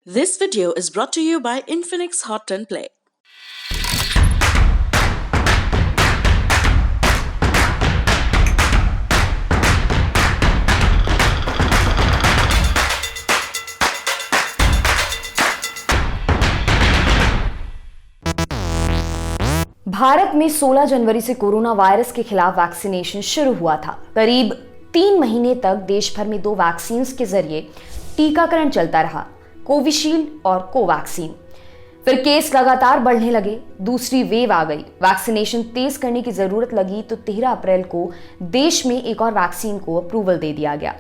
This video is brought to you by Infinix Hot 10 Play. Bharat में 16 जनवरी से corona virus के खिलाफ वैक्सीनेशन शुरू हुआ था। करीब 3 महीने तक देश भर में 2 वैक्सीन के जरिए टीकाकरण चलता रहा, कोविशील्ड और कोवैक्सीन। फिर केस लगातार बढ़ने लगे, दूसरी वेव आ गई, वैक्सीनेशन तेज करने की जरूरत लगी तो 13 अप्रैल को देश में एक और वैक्सीन को अप्रूवल दे दिया गया।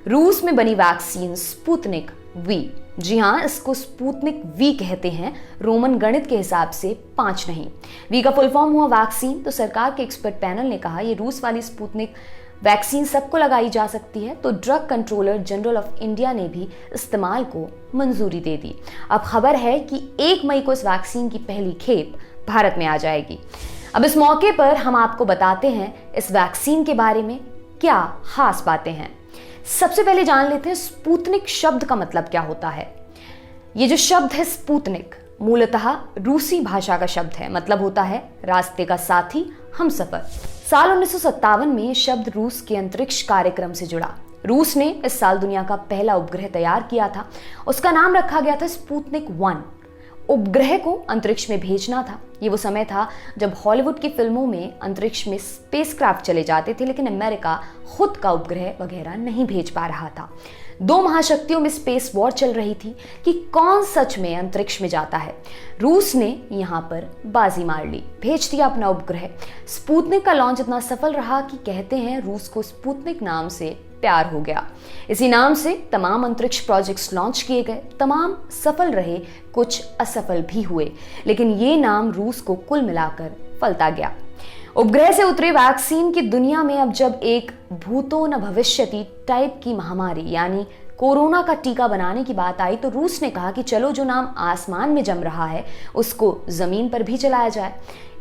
रूस में बनी वैक्सीन स्पुतनिक वी, जी हाँ, इसको स्पुतनिक वी कहते हैं, रोमन गणित के हिसाब से 5 नहीं। वी का फुल फॉर्म हुआ वैक्सीन। तो सरकार के एक्सपर्ट पैनल ने कहा ये रूस वाली स्पुतनिक वैक्सीन सबको लगाई जा सकती है, तो drug controller general of India ने भी इस्तेमाल को मंजूरी दे दी। अब खबर है कि 1 मई को इस वैक्सीन की पहली खेप भारत में आ जाएगी। अब इस मौके पर हम आपको बताते हैं इस वैक्सीन के बारे में क्या खास बातें हैं। सबसे पहले जान लेते हैं स्पुतनिक शब्द का मतलब क्या होता है। ये जो शब्द है स्पुतनिक, मूलतः रूसी भाषा का शब्द है, मतलब होता है रास्ते का साथी, हमसफर। साल 1957 में ये शब्द रूस के अंतरिक्ष कार्यक्रम से जुड़ा। रूस ने इस साल दुनिया का पहला उपग्रह तैयार किया था, उसका नाम रखा गया था स्पुतनिक 1। उपग्रह को अंतरिक्ष में भेजना था। ये वो समय था जब हॉलीवुड की फिल्मों में अंतरिक्ष में स्पेसक्राफ्ट चले जाते थे, लेकिन अमेरिका खुद का उपग्रह वगैरह नहीं भेज पा रहा था। 2 महाशक्तियों में स्पेस वॉर चल रही थी कि कौन सच में अंतरिक्ष में जाता है। रूस ने यहाँ पर बाजी मार ली, भेज दिया अपना उपग्रह। स्पुतनिक का लॉन्च इतना सफल रहा कि कहते हैं रूस को स्पुतनिक नाम से प्यार हो गया। इसी नाम से तमाम अंतरिक्ष प्रोजेक्ट्स लॉन्च किए गए, तमाम सफल रहे, कुछ असफल भी हुए, लेकिन ये नाम रूस को कुल मिलाकर फलता गया। उपग्रह से उतरे वैक्सीन की दुनिया में अब जब एक भूतो न भविष्यति टाइप की महामारी यानी कोरोना का टीका बनाने की बात आई, तो रूस ने कहा कि चलो जो नाम आसमान में जम रहा है उसको जमीन पर भी चलाया जाए।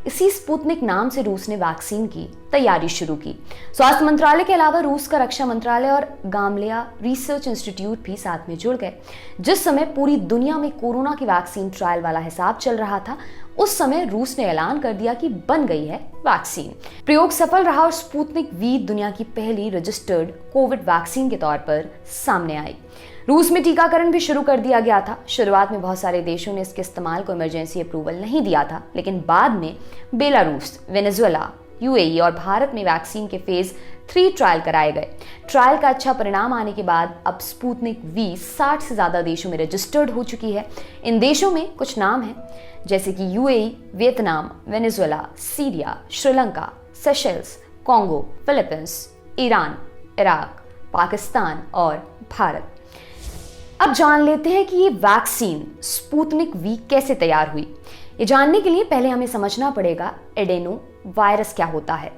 इसी स्पुतनिक नाम से रूस ने वैक्सीन की तैयारी शुरू की। स्वास्थ्य मंत्रालय के अलावा रूस का रक्षा मंत्रालय और गामलेया रिसर्च इंस्टीट्यूट भी साथ में जुड़ गए। जिस समय पूरी दुनिया में कोरोना की वैक्सीन ट्रायल वाला हिसाब चल रहा था, उस समय रूस ने ऐलान कर दिया कि बन गई है वैक्सीन। प्रयोग सफल रहा और स्पुतनिक वी दुनिया की पहली रजिस्टर्ड कोविड वैक्सीन के तौर पर सामने आई। रूस में टीकाकरण भी शुरू कर दिया गया था। शुरुआत में बहुत सारे देशों ने इसके इस्तेमाल को इमरजेंसी अप्रूवल नहीं दिया था, लेकिन बाद में बेलारूस, वेनेजुएला, यूएई और भारत में वैक्सीन के फेज 3 ट्रायल कराए गए। ट्रायल का अच्छा परिणाम आने के बाद अब स्पुतनिक वी 60 से ज्यादा देशों में रजिस्टर्ड हो चुकी है। इन देशों में कुछ नाम हैं, जैसे कि UAE, Vietnam, Venezuela, Syria, Sri Lanka, Seychelles, Congo, Philippines, Iran, Iraq, Pakistan और भारत। अब जान लेते हैं कि ये वैक्सीन स्पुतनिक वी कैसे तैयार हुई। ये जानने के लिए पहले हमें समझना पड़ेगा एडेनो वायरस क्या होता है।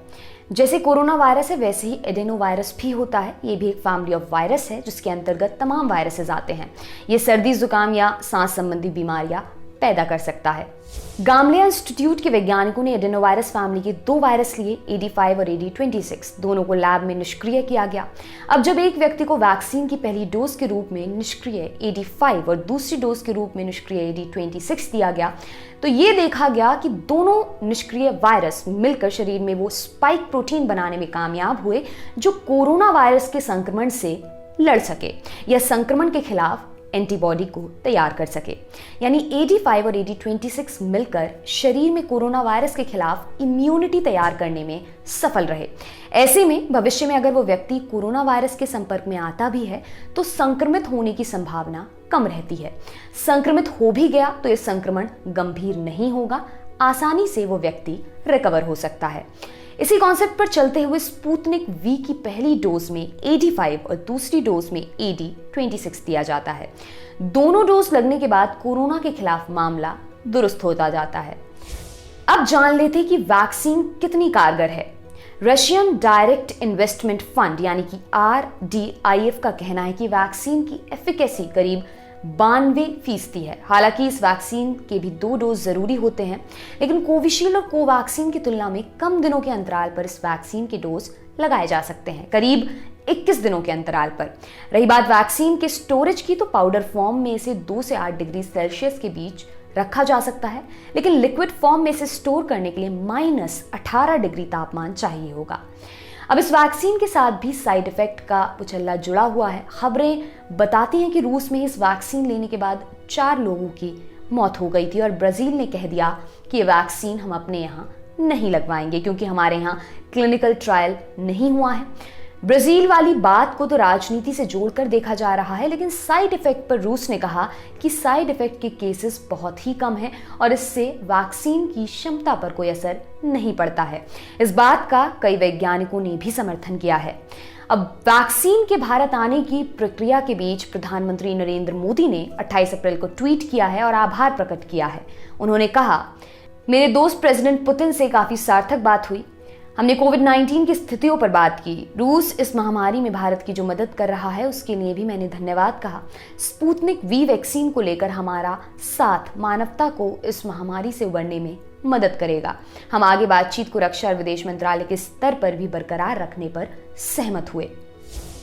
जैसे कोरोना वायरस है वैसे ही एडेनो वायरस भी होता है। ये भी एक फैमिली ऑफ वायरस है जिसके अंतर्गत तमाम वायरसेस आते हैं। ये सर्दी, जुकाम या सांस संबंधी बीमारियां पैदा कर सकता है। गामलेया इंस्टीट्यूट के वैज्ञानिकों ने एडेनोवायरस फैमिली के 2 वायरस लिए, AD5 और AD26। दोनों को लैब में निष्क्रिय किया गया। अब जब एक व्यक्ति को वैक्सीन की पहली डोज के रूप में निष्क्रिय AD5 और दूसरी डोज के रूप में निष्क्रिय AD26 दिया गया, तो ये देखा गया कि दोनों निष्क्रिय वायरस मिलकर शरीर में वो स्पाइक प्रोटीन बनाने में कामयाब हुए जो कोरोना वायरस के संक्रमण से लड़ सके या संक्रमण के खिलाफ एंटीबॉडी को तैयार कर सके। यानी AD5 और AD26 मिलकर शरीर में कोरोना वायरस के खिलाफ इम्यूनिटी तैयार करने में सफल रहे। ऐसे में भविष्य में अगर वो व्यक्ति कोरोना वायरस के संपर्क में आता भी है तो संक्रमित होने की संभावना कम रहती है। संक्रमित हो भी गया तो ये संक्रमण गंभीर नहीं होगा, आसानी से वो व्यक्ति रिकवर हो सकता है। इसी कॉन्सेप्ट पर चलते हुए स्पुतनिक वी की पहली डोज में AD5 और दूसरी डोज में AD26 दिया जाता है। दोनों डोज लगने के बाद कोरोना के खिलाफ मामला दुरुस्त होता जाता है। अब जान लेते हैं कि वैक्सीन कितनी कारगर है। रशियन डायरेक्ट इन्वेस्टमेंट फंड यानी कि RDIF का कहना है कि वैक्सीन की एफिकेसी करीब 92% है। हालांकि इस वैक्सीन के भी 2 डोज जरूरी होते हैं, लेकिन कोविशील्ड और कोवैक्सीन की तुलना में कम दिनों के अंतराल पर इस वैक्सीन के डोज लगाए जा सकते हैं। करीब 21 दिनों के अंतराल पर। रही बात वैक्सीन के स्टोरेज की, तो पाउडर फॉर्म में इसे 2 से 8 डिग्री सेल्सियस के बीच रखा जा सकता है, लेकिन लिक्विड फॉर्म में इसे स्टोर करने के लिए -18 डिग्री तापमान चाहिए होगा। अब इस वैक्सीन के साथ भी साइड इफेक्ट का उछल्ला जुड़ा हुआ है। खबरें बताती हैं कि रूस में इस वैक्सीन लेने के बाद 4 लोगों की मौत हो गई थी और ब्राजील ने कह दिया कि ये वैक्सीन हम अपने यहाँ नहीं लगवाएंगे क्योंकि हमारे यहाँ क्लिनिकल ट्रायल नहीं हुआ है। ब्राजील वाली बात को तो राजनीति से जोड़कर देखा जा रहा है, लेकिन साइड इफेक्ट पर रूस ने कहा कि साइड इफेक्ट के केसेस बहुत ही कम हैं और इससे वैक्सीन की क्षमता पर कोई असर नहीं पड़ता है। इस बात का कई वैज्ञानिकों ने भी समर्थन किया है। अब वैक्सीन के भारत आने की प्रक्रिया के बीच प्रधानमंत्री नरेंद्र मोदी ने 28 अप्रैल को ट्वीट किया है और आभार प्रकट किया है। उन्होंने कहा, मेरे दोस्त प्रेसिडेंट पुतिन से काफी सार्थक बात हुई। हमने कोविड-19 की स्थितियों पर बात की। रूस इस महामारी में भारत की जो मदद कर रहा है उसके लिए भी मैंने धन्यवाद कहा। स्पुतनिक वी वैक्सीन को लेकर हमारा साथ मानवता को इस महामारी से उबरने में मदद करेगा। हम आगे बातचीत को रक्षा और विदेश मंत्रालय के स्तर पर भी बरकरार रखने पर सहमत हुए।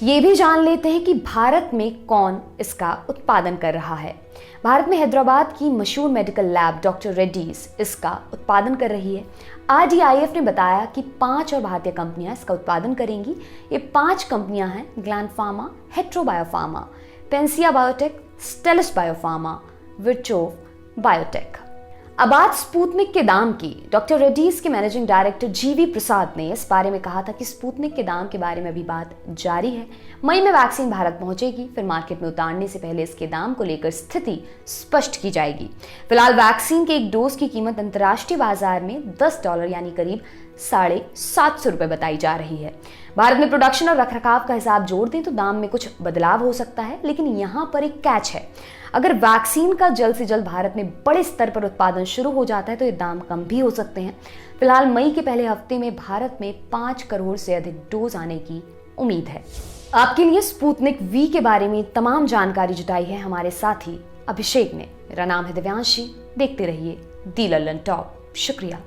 ये भी जान लेते हैं कि भारत में कौन इसका उत्पादन कर रहा है। भारत में हैदराबाद की मशहूर मेडिकल लैब डॉक्टर रेड्डीज इसका उत्पादन कर रही है। RDIF ने बताया कि 5 और भारतीय कंपनियां इसका उत्पादन करेंगी। ये 5 कंपनियां हैं ग्लैंड फार्मा, हेट्रो बायोफार्मा, पेंसिया बायोटेक, स्टेलिस बायोफार्मा, विर्चोव बायोटेक। अब बात स्पुतनिक के दाम की। डॉक्टर रेड्डीज के मैनेजिंग डायरेक्टर GV प्रसाद ने इस बारे में कहा था कि स्पुतनिक के दाम के बारे में अभी बात जारी है। मई में वैक्सीन भारत पहुंचेगी, फिर मार्केट में उतारने से पहले इसके दाम को लेकर स्थिति स्पष्ट की जाएगी। फिलहाल वैक्सीन के एक डोज की कीमत अंतर्राष्ट्रीय बाजार में $10 यानी करीब ₹750 बताई जा रही है। भारत में प्रोडक्शन और रखरखाव का हिसाब जोड़ दें तो दाम में कुछ बदलाव हो सकता है, लेकिन यहाँ पर एक कैच है। अगर वैक्सीन का जल्द से जल्द भारत में बड़े स्तर पर उत्पादन शुरू हो जाता है तो ये दाम कम भी हो सकते हैं। फिलहाल मई के पहले हफ्ते में भारत में 5 करोड़ से अधिक डोज आने की उम्मीद है। आपके लिए स्पुतनिक वी के बारे में तमाम जानकारी जुटाई है हमारे साथी अभिषेक ने। मेरा नाम है दिव्यांशी। देखते रहिए दी लल्लन टॉप। शुक्रिया।